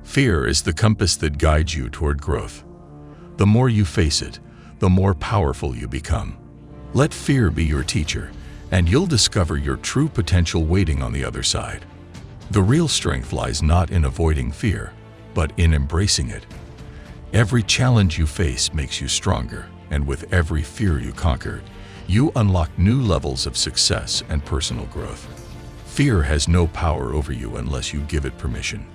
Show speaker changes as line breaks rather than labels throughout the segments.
Fear is the compass that guides you toward growth. The more you face it, the more powerful you become. Let fear be your teacher, and you'll discover your true potential waiting on the other side. The real strength lies not in avoiding fear, but in embracing it. Every challenge you face makes you stronger, and with every fear you conquer, you unlock new levels of success and personal growth. Fear has no power over you unless you give it permission.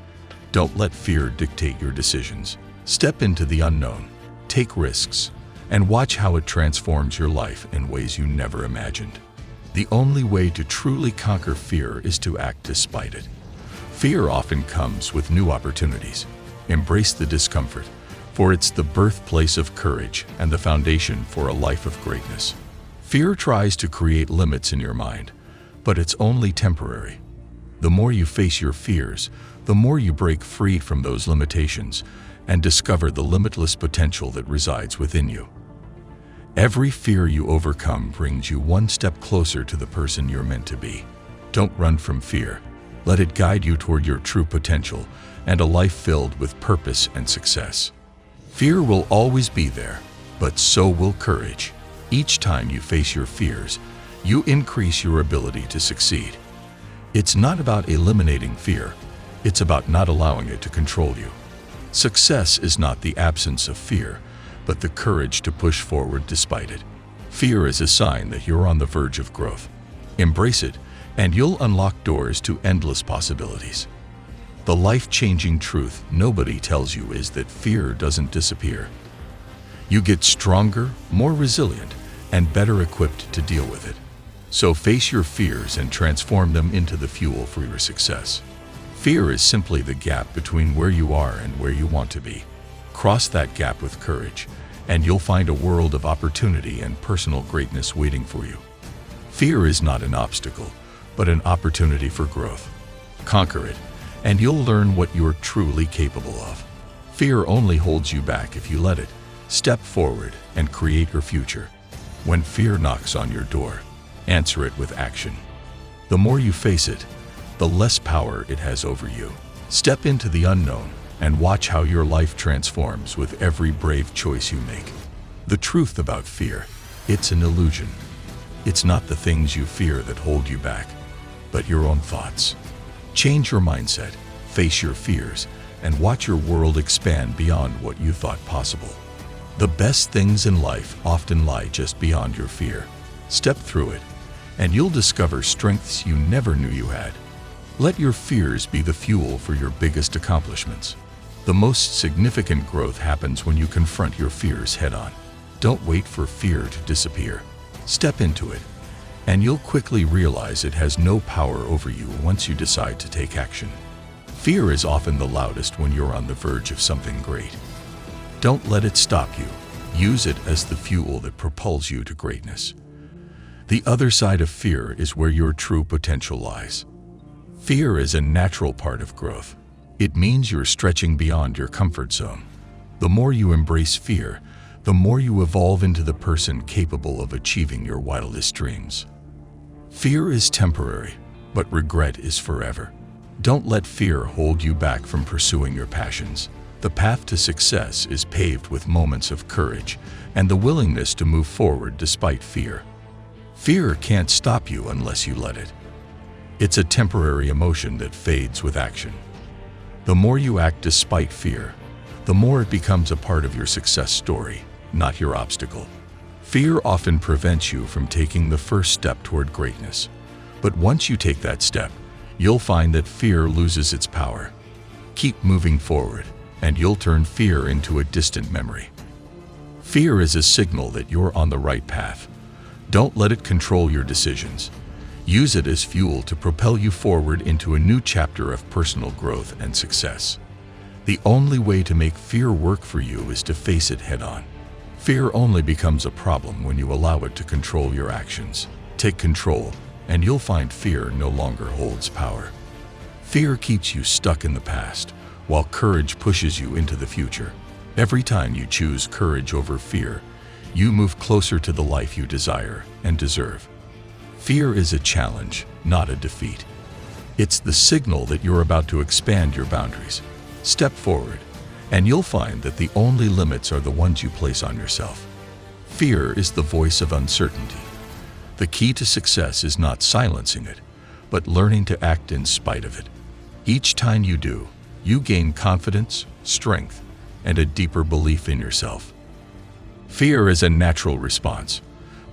Don't let fear dictate your decisions. Step into the unknown, take risks, and watch how it transforms your life in ways you never imagined. The only way to truly conquer fear is to act despite it. Fear often comes with new opportunities. Embrace the discomfort, for it's the birthplace of courage and the foundation for a life of greatness. Fear tries to create limits in your mind, but it's only temporary. The more you face your fears, the more you break free from those limitations and discover the limitless potential that resides within you. Every fear you overcome brings you one step closer to the person you're meant to be. Don't run from fear. Let it guide you toward your true potential and a life filled with purpose and success. Fear will always be there, but so will courage. Each time you face your fears, you increase your ability to succeed. It's not about eliminating fear, it's about not allowing it to control you. Success is not the absence of fear, but the courage to push forward despite it. Fear is a sign that you're on the verge of growth. Embrace it, and you'll unlock doors to endless possibilities. The life-changing truth nobody tells you is that fear doesn't disappear. You get stronger, more resilient, and better equipped to deal with it. So face your fears and transform them into the fuel for your success. Fear is simply the gap between where you are and where you want to be. Cross that gap with courage, and you'll find a world of opportunity and personal greatness waiting for you. Fear is not an obstacle, but an opportunity for growth. Conquer it, and you'll learn what you're truly capable of. Fear only holds you back if you let it. Step forward and create your future. When fear knocks on your door, answer it with action. The more you face it, the less power it has over you. Step into the unknown and watch how your life transforms with every brave choice you make. The truth about fear, it's an illusion. It's not the things you fear that hold you back, but your own thoughts. Change your mindset, face your fears, and watch your world expand beyond what you thought possible. The best things in life often lie just beyond your fear. Step through it, and you'll discover strengths you never knew you had. Let your fears be the fuel for your biggest accomplishments. The most significant growth happens when you confront your fears head-on. Don't wait for fear to disappear. Step into it, and you'll quickly realize it has no power over you once you decide to take action. Fear is often the loudest when you're on the verge of something great. Don't let it stop you. Use it as the fuel that propels you to greatness. The other side of fear is where your true potential lies. Fear is a natural part of growth. It means you're stretching beyond your comfort zone. The more you embrace fear, the more you evolve into the person capable of achieving your wildest dreams. Fear is temporary, but regret is forever. Don't let fear hold you back from pursuing your passions. The path to success is paved with moments of courage and the willingness to move forward despite fear. Fear can't stop you unless you let it. It's a temporary emotion that fades with action. The more you act despite fear, the more it becomes a part of your success story, not your obstacle. Fear often prevents you from taking the first step toward greatness. But once you take that step, you'll find that fear loses its power. Keep moving forward, and you'll turn fear into a distant memory. Fear is a signal that you're on the right path. Don't let it control your decisions. Use it as fuel to propel you forward into a new chapter of personal growth and success. The only way to make fear work for you is to face it head-on. Fear only becomes a problem when you allow it to control your actions. Take control, and you'll find fear no longer holds power. Fear keeps you stuck in the past, while courage pushes you into the future. Every time you choose courage over fear, you move closer to the life you desire and deserve. Fear is a challenge, not a defeat. It's the signal that you're about to expand your boundaries. Step forward, and you'll find that the only limits are the ones you place on yourself. Fear is the voice of uncertainty. The key to success is not silencing it, but learning to act in spite of it. Each time you do, you gain confidence, strength, and a deeper belief in yourself. Fear is a natural response,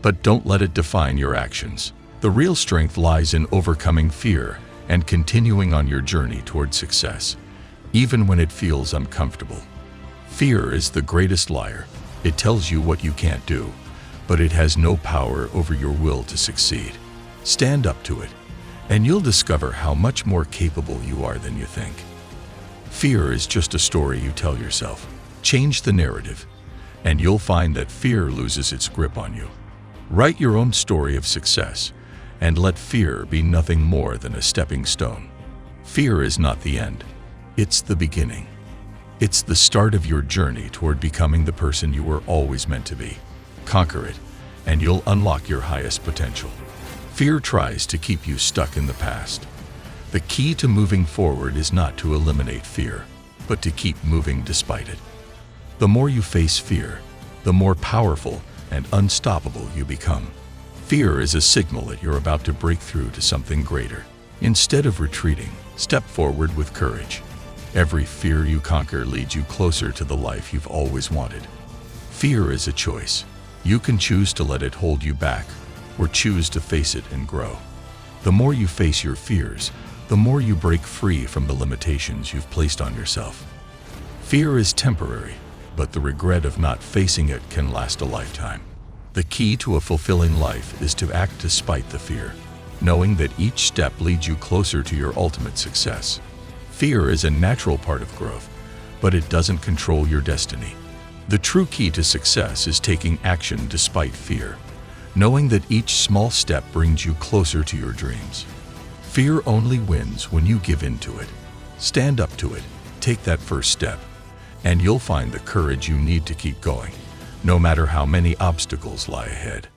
but don't let it define your actions. The real strength lies in overcoming fear and continuing on your journey toward success, even when it feels uncomfortable. Fear is the greatest liar. It tells you what you can't do, but it has no power over your will to succeed. Stand up to it, and you'll discover how much more capable you are than you think. Fear is just a story you tell yourself. Change the narrative, and you'll find that fear loses its grip on you. Write your own story of success, and let fear be nothing more than a stepping stone. Fear is not the end. It's the beginning. It's the start of your journey toward becoming the person you were always meant to be. Conquer it, and you'll unlock your highest potential. Fear tries to keep you stuck in the past. The key to moving forward is not to eliminate fear, but to keep moving despite it. The more you face fear, the more powerful and unstoppable you become. Fear is a signal that you're about to break through to something greater. Instead of retreating, step forward with courage. Every fear you conquer leads you closer to the life you've always wanted. Fear is a choice. You can choose to let it hold you back, or choose to face it and grow. The more you face your fears, the more you break free from the limitations you've placed on yourself. Fear is temporary, but the regret of not facing it can last a lifetime. The key to a fulfilling life is to act despite the fear, knowing that each step leads you closer to your ultimate success. Fear is a natural part of growth, but it doesn't control your destiny. The true key to success is taking action despite fear, knowing that each small step brings you closer to your dreams. Fear only wins when you give in to it. Stand up to it, take that first step, and you'll find the courage you need to keep going, no matter how many obstacles lie ahead.